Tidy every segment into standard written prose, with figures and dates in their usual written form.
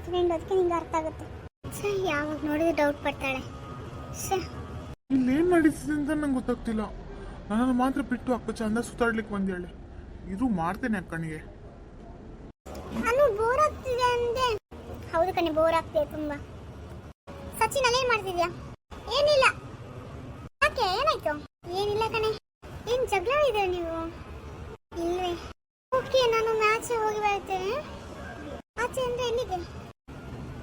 Friend, ಅದಕ್ಕೆ ನಿಂಗೆ ಅರ್ಥ ಆಗುತ್ತೆ. ಸರ್ ಯಾವಾಗ ನೋಡಿದ್ರೆ ಡೌಟ್ ಪಡ್ತಾಳೆ. ಸರ್ ಇಲ್ಲೇನ್ ನಡೀತಿದೆ ಅಂತ ನಂಗೆ ಗೊತ್ತಾಗ್ತಿಲ್ಲ. ನನ್ನನ್ನು ಮಾತ್ರ ಬಿಟ್ಟು ಅಕ್ಕ ಚಂದ ಸುತ್ತಾಡ್ಲಿಕ್ಕೆ ಬಂದೇಳೆ. ಇದು ಮಾಡ್ತೇನೆ ಅಕ್ಕನಿಗೆ. ನಾನು ಬೋರ್ ಆಗ್ತಿದೆ ಅಂದೆ. ಹೌದು ಕಣೆ, ಬೋರ್ ಆಗ್ತಿದೆ ತುಂಬಾ. ಸಚಿನ್ ಅಲ್ಲೇನ್ ಮಾಡ್ತಿದ್ಯಾ? ಏನಿಲ್ಲ. ಯಾಕೆ, ಏನಾಯ್ತು? ಏನಿಲ್ಲ ಕಣೆ. ಏನ್ ಜಗಳ ಇದೆ ನೀವು? ಇಲ್ವೇ? ಓಕೆ, ನಾನು ಮ್ಯಾಚ್ ಹೋಗಿ ಬರ್ತೇನೆ. ಆಚೆ ಅಂದ್ರೆ ಎಲ್ಲಿಗೆ?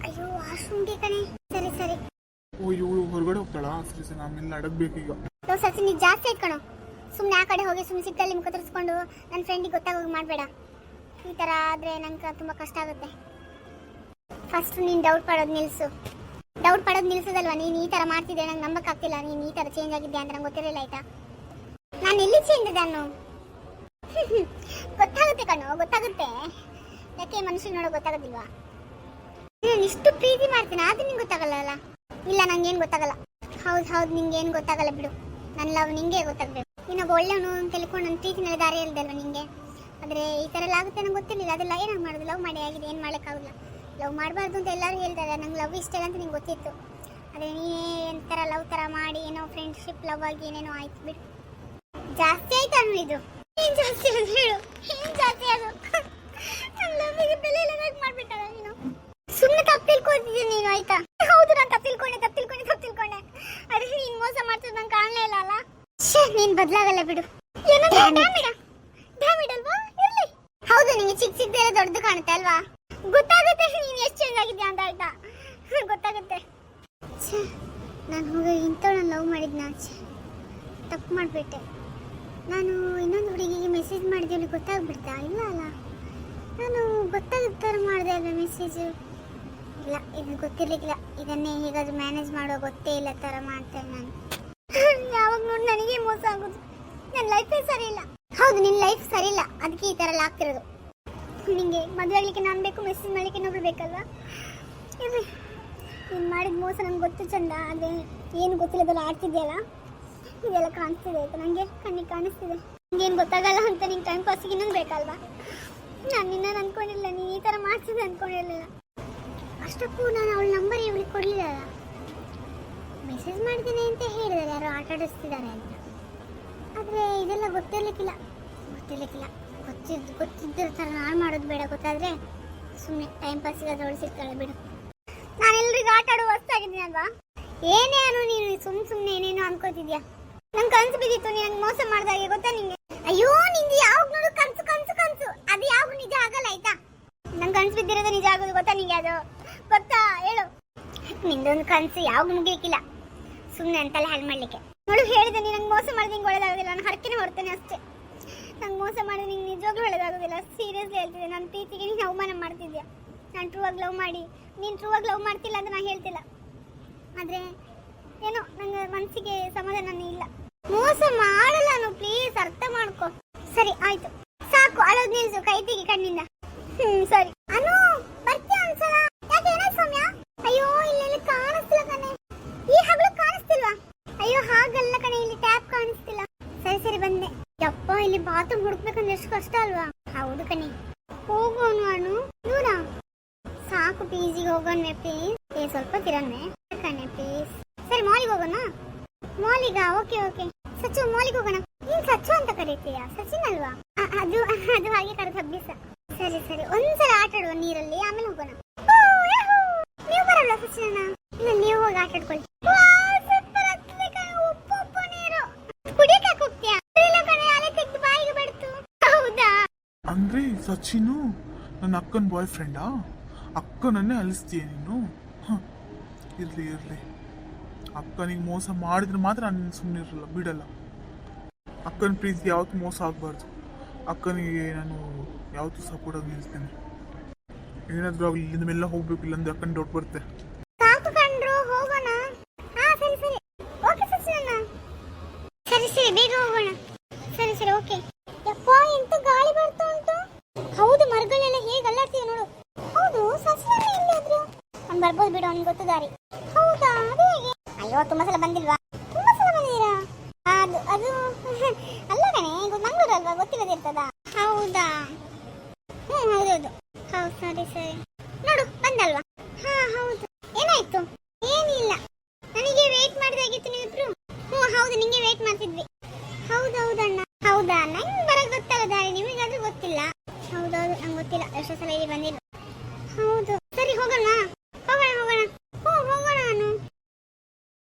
ಅಯ್ಯೋ, ವಾಶ್ರೂಮ್ಗೆ ಕಣೆ. ಸರಿ ಸರಿ. ಓ, ಇವಳು ಹೊರಗಡೆ ಹೋಗ್ತಾಳಾ? ಸರಿ ಸರಿ, ಆಮೇಲೆ ಅಡಗ್ಬೇಕೀಗ. ಸಚಿನ್, ನೀ ಜಾಸ್ತಿ ಆಯ್ತು ಕಣೋ. ಸುಮ್ಮನೆ ಆ ಕಡೆ ಹೋಗಿ ಸುಮ್ಮನೆ ಸಿಕ್ಕಲ್ಲಿ ಮುಖ ತರಿಸ್ಕೊಂಡು ನನ್ನ ಫ್ರೆಂಡಿಗೆ ಗೊತ್ತಾಗೋಗಿ ಮಾಡಬೇಡ. ಈ ಥರ ಆದರೆ ನಂಗೆ ತುಂಬ ಕಷ್ಟ ಆಗುತ್ತೆ. ಫಸ್ಟ್ ನೀನು ಡೌಟ್ ಪಡೋದು ನಿಲ್ಲಿಸು. ಡೌಟ್ ಪಡೋದು ನಿಲ್ಲಿಸೋದಲ್ವಾ? ನೀನು ಈ ಥರ ಮಾಡ್ತಿದ್ದೆ, ನಂಗೆ ನಂಬಕ್ಕಾಗ್ತಿಲ್ಲ. ನೀನು ಈ ಥರ ಚೇಂಜ್ ಆಗಿದ್ದೆ ಅಂತ ನಂಗೆ ಗೊತ್ತಿರಲಿಲ್ಲ, ಆಯ್ತಾ? ನಾನು ಎಲ್ಲಿ ಚೇಂಜ್ ಇದೆ ನಾನು? ಗೊತ್ತಾಗುತ್ತೆ ಕಣೋ, ಗೊತ್ತಾಗುತ್ತೆ. ಯಾಕೆ ಮನುಷ್ಯನ ನೋಡೋ ಗೊತ್ತಾಗೋದಿಲ್ವಾ? ನಾನು ಇಷ್ಟು ಪ್ರೀತಿ ಮಾಡ್ತೀನಿ, ಅದು ನಿಂಗೆ ಗೊತ್ತಾಗಲ್ಲ ಅಲ್ಲ? ಇಲ್ಲ, ನಂಗೇನು ಗೊತ್ತಾಗಲ್ಲ. ಹೌದು ಹೌದು, ನಿಂಗೇನು ಗೊತ್ತಾಗಲ್ಲ ಬಿಡು. ನನ್ನ ಲವ್ ನಿಂಗೆ ಗೊತ್ತಾಗಬೇಕು. ಇನ್ನೊಬ್ಬ ಒಳ್ಳೆಯವನು ಅಂತ ತಿಳ್ಕೊಂಡು ನನ್ನ ಪ್ರೀತಿನಲ್ಲಿ ದಾರಿ ಇಲ್ದಲ್ವ ನಿಂಗೆ? ಆದರೆ ಈ ಥರ ಎಲ್ಲ ಆಗುತ್ತೆ ನಂಗೆ ಗೊತ್ತಿರಲಿಲ್ಲ. ಅದೆಲ್ಲ ಏನಾಗಿ ಮಾಡೋದು? ಲವ್ ಮಾಡಿ ಆಗಿದೆ, ಏನು ಮಾಡೋಕ್ಕಾಗಲ್ಲ. ಲವ್ ಮಾಡಬಾರ್ದು ಅಂತ ಎಲ್ಲರೂ ಹೇಳ್ತಾರೆ. ನಂಗೆ ಲವ್ ಇಷ್ಟ ಇಲ್ಲ ಅಂತ ನಿಂಗೆ ಗೊತ್ತಿತ್ತು. ಆದರೆ ನೀನೇ ಒಂಥರ ಲವ್ ಥರ ಮಾಡಿ ಏನೋ ಫ್ರೆಂಡ್ಶಿಪ್ ಲವ್ ಆಗಿ ಏನೇನೋ ಆಯ್ತು ಬಿಡು. ಜಾಸ್ತಿ ಆಯ್ತು ಅನ್ನು ಇದು. ಏನು ಜಾಸ್ತಿ ಅದು ಹೇಳು? ಏನು ಜಾಸ್ತಿ ಅದು? ನನ್ನ ಲವ್ವಿಗೆ ಬೆಲೆ ಇಲ್ಲ ಮಾಡಿಬಿಟ್ಟಲ್ಲ ನೀನು. ಸುಮ್ಮನೆ ತಪ್ಪು ತಿಳ್ಕೊತಿದ್ದೀನಿ ನೀನು, ಆಯ್ತಾ? ಹೌದು, ನಾನು ತಪ್ಪು ತಿಳ್ಕೊಂಡೆ. ಅದೇ ನೀನು ಮೋಸ ಮಾಡ್ತಿದ್ದು ನಂಗೆ ಕಾಣಲೇ ಇಲ್ಲ ಅಲ್ಲ? ನೀನು ಬದಲಾಗಲ್ಲ ಬಿಡು. ಏನೋ ಡ್ಯಾಮಿಡ್ ಅಲ್ವಾ? ಇರ್ಲಿ. ಹೌದು, ನಿಂಗೆ ಚಿಕ್ಕ ಚಿಕ್ಕದೆಲ್ಲ ದೊಡ್ಡದು ಕಾಣುತ್ತೆ ಅಲ್ವಾ? ಗೊತ್ತಾಗುತ್ತೆ ನೀನು ಎಷ್ಟು ಚೇಂಜ್ ಆಗಿದ್ಯಾ ಅಂತ, ಆಯ್ತಾ? ಗೊತ್ತಾಗುತ್ತೆ. ನಾನು ಹೋಗಿ ಇಂಥವಳನ್ನ ಲವ್ ಮಾಡಿದ್ನ, ತಪ್ಪು ಮಾಡಿಬಿಟ್ಟೆ. ನಾನು ಇನ್ನೊಂದು ಹುಡುಗಿಗೆ ಮೆಸೇಜ್ ಮಾಡಿದೆ, ಅವಳಿಗೆ ಗೊತ್ತಾಗ್ಬಿಡ್ತಾ? ಇಲ್ಲ ಅಲ್ಲ, ನಾನು ಗೊತ್ತಾಗಿದ್ದ ಥರ ಮಾಡಿದೆ ಅಲ್ಲ ಮೆಸೇಜು. ಇಲ್ಲ, ಇದು ಗೊತ್ತಿರ್ಲಿಕ್ಕಿಲ್ಲ. ಇದನ್ನೇ ಹೇಗಾದ್ರೂ ಮ್ಯಾನೇಜ್ ಮಾಡೋ ಗೊತ್ತೇ ಇಲ್ಲ ಥರ ಮಾಡ್ತೇನೆ ನಾನು. ಯಾವಾಗ ನೋಡಿ ನನಗೆ ಮೋಸ ಆಗೋದು. ನನ್ನ ಲೈಫೇ ಸರಿ ಇಲ್ಲ. ಹೌದು, ನಿನ್ನ ಲೈಫ್ ಸರಿ ಇಲ್ಲ, ಅದಕ್ಕೆ ಈ ಥರ ಎಲ್ಲ ಆಗ್ತಿರೋದು. ನಿಂಗೆ ಮದುವೆ ಆಗಲಿಕ್ಕೆ ನಾನು ಬೇಕು, ಮೆಸೇಜ್ ಮಾಡಲಿಕ್ಕೆ ಇನ್ನೊಬ್ರು ಬೇಕಲ್ವಾ? ಇರ್ರಿ, ನೀನು ಮಾಡಿದ ಮೋಸ ನಂಗೆ ಗೊತ್ತು ಚಂದ. ಆದರೆ ಏನು ಗೊತ್ತಿಲ್ಲದಲ್ಲ ಆಡ್ತಿದ್ಯಲ್ಲ, ಇದೆಲ್ಲ ಕಾಣಿಸ್ತಿದೆ ಆಯ್ತು ನನಗೆ, ಕಣ್ಣಿಗೆ ಕಾಣಿಸ್ತಿದೆ. ನಿಂಗೇನು ಗೊತ್ತಾಗಲ್ಲ ಅಂತ ನಿಂಗೆ ಟೈಮ್ ಪಾಸಿಗೆ ಇನ್ನೊಂದು ಬೇಕಲ್ವಾ? ನಾನು ನಿನ್ನ ಅಂದ್ಕೊಂಡಿಲ್ಲ, ನೀನು ಈ ಥರ ಮಾಡ್ತಿದ್ದೆ ಅಂದ್ಕೊಂಡಿರಲಿಲ್ಲ. ಅಷ್ಟಕ್ಕೂ ನಾನು ಅವಳ ನಂಬರ್ ಇವಳಿಗೆ ಕೊಡಲಿಲ್ಲ. ಮೆಸೇಜ್ ಮಾಡ್ತೀನಿ ಅಂತ ಹೇಳಿದ್ದಾರೆ, ಯಾರೋ ಆಟ ಆಡಿಸ್ತಿದ್ದಾರೆ ಅಂತ. ಆದರೆ ಇದೆಲ್ಲ ಗೊತ್ತಿರಲಿಕ್ಕಿಲ್ಲ. ಗೊತ್ತಿದ್ದ ಥರ ನಾನು ಮಾಡೋದು ಬೇಡ. ಗೊತ್ತಾದರೆ ಸುಮ್ಮನೆ ಟೈಮ್ ಪಾಸಿಗೆ ಅದರೊಳಗೆ ಸಿಗ್ತಾಳೆ ಬಿಡು. ನಾನು ಎಲ್ರಿಗೂ ಆಟ ಆಡುವ ಹೊಸ್ತಾಗಿದ್ದೀನಿ ಅಲ್ವಾ? ಏನೇ ಅನು, ನೀನು ಸುಮ್ಮನೆ ಏನೇನೋ ಅನ್ಕೋತಿದ್ಯಾ? ನಂಗೆ ಕನಸು ಬಿದ್ದಿತ್ತು ನೀನು ಮೋಸ ಮಾಡಿದಾಗೆ, ಗೊತ್ತಾ ನಿಂಗೆ? ಅಯ್ಯೋ, ನಿಂದು ಯಾವಾಗ ನೋಡು ಕನಸು. ಅದು ಯಾವಾಗ ನಿಜ ಆಗಲ್ಲ, ಆಯ್ತಾ? ನಂಗೆ ಕನಸು ಬಿದ್ದಿರೋದು ನಿಜ ಆಗೋದು, ಗೊತ್ತಾ ನಿಂಗೆ? ಅದು ಗೊತ್ತಾ? ಹೇಳು. ನಿಂದೊಂದು ಕನಸು ಯಾವಾಗ ಮುಗಿಯಕ್ಕಿಲ್ಲ, ಸುಮ್ಮನೆ ಅಂತಲ್ಲ ಹಾಳು ಮಾಡಲಿಕ್ಕೆ. ನೋಡು, ಹೇಳಿದೆ ನೀನು ನಂಗೆ ಮೋಸ ಮಾಡಿದ್ರೆ ನಿಂಗೆ ಒಳ್ಳೇದಾಗೋದಿಲ್ಲ. ನಾನು ಹರಕೆನೇ ಹೊರ್ತೇನೆ ಅಷ್ಟೇ. ನಂಗೆ ಮೋಸ ಮಾಡಿದ್ರೆ ನಿಂಗೆ ನಿಜವಾಗ್ಲೂ ಒಳ್ಳೇದಾಗೋದಿಲ್ಲ. ಸೀರಿಯಸ್ಲಿ ಹೇಳ್ತಿದ್ದೆ. ನನ್ನ ಪ್ರೀತಿಗೆ ನೀನು ಅವಮಾನ ಮಾಡ್ತಿದ್ಯಾ. ನಾನು ಟ್ರೂ ಆಗಿ ಲವ್ ಮಾಡಿ ನೀನು ಟ್ರೂ ಆಗಿ ಲವ್ ಮಾಡ್ತಿಲ್ಲ ಅಂತ ನಾನು ಹೇಳ್ತಿಲ್ಲ. ಆದರೆ ಏನೋ ನಂಗೆ ಮನಸ್ಸಿಗೆ ಸಮಾಧಾನ ಇಲ್ಲ. ಮೋಸ ಮಾಡಲ್ಲ ನಾನು, ಪ್ಲೀಸ್ ಅರ್ಥ ಮಾಡ್ಕೊ. ಸರಿ ಆಯ್ತು, ಸಾಕು, ಅಳೋದು ನಿಲ್ಸು, ಕೈ ತೆಗಿ ಕಣ್ಣಿಂದ. ಸರಿ ಅನು, ಬರ್ತೀಯ ಒಂದ್ಸಲ? ಯಾಕೆ, ಏನಾಯ್ತು ಸೌಮ್ಯ? ಅಯ್ಯೋ, ಇಲ್ಲೆಲ್ಲಿ ಕಾಣಿಸ್ತಿಲ್ಲ ಕಣೆ. ಈ ಹಗಲು ಕಾಣಿಸ್ತಿಲ್ವಾ? ಅಯ್ಯೋ, ಹಾಗಲ್ಲ ಕಣೆ, ಇಲ್ಲಿ ಟ್ಯಾಪ್ ಕಾಣಿಸ್ತಿಲ್ಲ. ಸರಿ ಬಂದೆ. ಯಪ್ಪ, ಇಲ್ಲಿ ಬಾತ್ರೂಮ್ ಹುಡುಕ್ಬೇಕಂದ್ರೆ ಎಷ್ಟು ಕಷ್ಟ ಅಲ್ವಾ? ಹೌದು ಕಣೆ. ಹೋಗೋನು ಅನು, ದೂರ ಸಾಕು. ಪೀಜಿಗೆ ಹೋಗೋಣ ಪ್ಲೀಸ್. ಸ್ವಲ್ಪ ತಿರನ್ನೆ ಕಣೆ ಪ್ಲೀಸ್. ಸರಿ, ಮಾಲಿಗೆ ಹೋಗೋಣ. ಮಾಲಿಗ? ಓಕೆ. ಸಚ್ಚು, ಮಾಲಿಗೆ ಹೋಗೋಣ. ನೀನ್ ಸಚ್ಚು ಅಂತ ಕರೀತೀಯಾ? ಸಚಿನ್ ಅಲ್ವಾ? ಅದು ಹಾಗೆ ಕರೆದು ಹಬ್ಬಿಸ. ಸರಿ, ಒಂದ್ಸಲ ಆಟ ಆಡುವ ನೀರಲ್ಲಿ, ಆಮೇಲೆ ಹೋಗೋಣ. ನೀವು ಬರಲ್ಲ ಸಚಿನ? ಇಲ್ಲ, ನೀವು ಹೋಗಿ ಆಟ ಆಡ್ಕೊಳ್ಳಿ. ಕುಡಿಯಕ್ಕೆ ಯಾಕೆ ಹೋಗ್ತೀಯಾ? ಇಲ್ಲ ಕಣೆ, ಅಲೆ ತೆಗ್ದು ಬಾಯಿಗೆ ಬಡ್ತು. ಹೌದಾ? ಅಂದ್ರೆ ಸಚಿನು ನನ್ನ ಅಕ್ಕನ ಬಾಯ್ ಫ್ರೆಂಡಾ? ಅಕ್ಕನನ್ನೇ ಅಲಿಸ್ತೀಯ ನೀನು? ಇರ್ಲಿ. ಅಕ್ಕನಿಗೆ ಮೋಸ ಮಾಡಿದ್ರೆ ಮಾತ್ರ ನಾನು ಸುಮ್ಮನೆ ಇರಲ್ಲ, ಬಿಡಲ್ಲ. ಅಕ್ಕನ ಪ್ರೀತಿ ಯಾವತ್ತೂ ಮೋಸ ಆಗಬಾರ್ದು. ಅಕ್ಕನಿಗೆ ನಾನು ಯಾವತ್ತೂ ಸಪೋರ್ಟ್ ಆಗಿ ನಿಲ್ತೇನೆ. ಏನಾದರೂ ಆಗಲಿ, ಇಲ್ಲಿಂದ ಮೇಲೆ ಹೋಗ್ಬೇಕು, ಇಲ್ಲಂದ್ರೆ ಅಕ್ಕನ ಡೌಟ್ ಬರುತ್ತೆ. ಸಾಕು ಕಂಡ್ರು, ಹೋಗೋಣ. ಸರಿ. ಓಕೆ ಸಚಿನ. ಸರಿ, ಬೇಗ ಹೋಗೋಣ. ಸರಿ, ಓಕೆ. ಯಪ್ಪ, ಎಂತ ಗಾಳಿ ಬರ್ತಾ ಉಂಟು. ಹೌದು, ಮರಗಳೆಲ್ಲ ಹೇಗೆ ಅಲ್ಲಾಡ್ತೀವಿ ನೋಡು. ಹೌದು, ಸಚಿನ ಎಲ್ಲಿದ್ರು? ಅವ್ನು ಬರ್ಬೋದು ಬಿಡು, ಅವ್ನಿಗೆ ಗೊತ್ತು ದಾರಿ. ಹೌದಾ? ಅದು ಹೇಗೆ? ಅಯ್ಯೋ, ತುಂಬಾ ಸಲ ಬಂದಿಲ್ವಾ? ತುಂಬಾ ಸಲ ಬಂದಿದ್ದೀರಾ? ಅದು ಅಲ್ಲ ಕಣೆ, ಮಂಗಳೂರು ಅಲ್ವಾ, ಗೊತ್ತಿರೋದಿರ್ತದ. ಹೌದಾ? ಹೌದು. ಸರಿ ನೋಡು, ಬಂದಲ್ವಾ? ಮಾಡ್ತಿದ್ವಿ. ಹೌದೌದಣ್ಣ. ಹೌದಾ, ನಂಗೆ ಬರಕ್ ಗೊತ್ತಾಗ ದಾರಿ, ನಿಮಗಾದ್ರೂ ಗೊತ್ತಿಲ್ಲ. ಹೌದೌದು, ನಂಗೆ ಗೊತ್ತಿಲ್ಲ, ಎಷ್ಟೋ ಸಲ ಇಲ್ಲಿ ಬಂದಿಲ್ಲ.